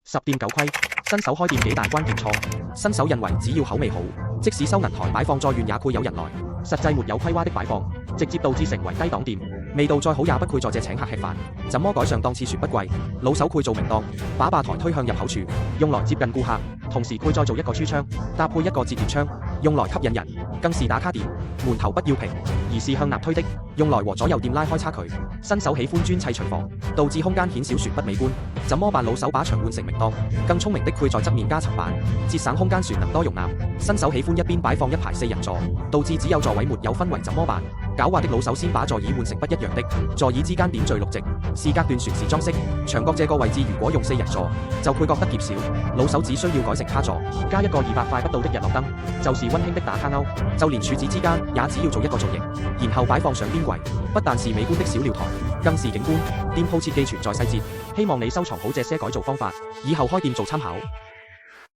10店9虧，新手開店幾大關鍵錯。新手認為只要口味好，即使收銀台擺放再遠也配有人來，實際沒有規劃的擺放，直接導致成為低檔店。味道再好也不配在這請客吃飯，怎麼改上檔次說不貴？老手配做明檔，把吧台推向入口處，用來接近顧客，同時配再做一個櫥窗，搭配一個折疊窗，用來吸引人，更是打卡點。門頭不要平，而是向內推的，用來和左右店拉開差距。新手喜歡專砌廚房，導致空間顯小說不美觀。怎麼辦？老手把牆換成明檔，更聰明的配在側面加層板，節省空間旋能多容納。新手喜歡一邊擺放一排4人座，導致只有座位沒有氛圍，怎麼辦？狡猾的老手先把座椅換成不一樣的，座椅之間點綴6席，是隔斷旋是裝飾。牆角這個位置如果用4人座，就配覺得狹小。老手只需要改成卡座，加一個200塊不到的日落燈，就是溫馨的打卡鈎。就連柱子之間也只要做一個造型，然後擺放上邊櫃，不但是美觀的小料台，更是景觀。店鋪設計存在細節，希望你收藏好這些改造方法，以後開店做參考。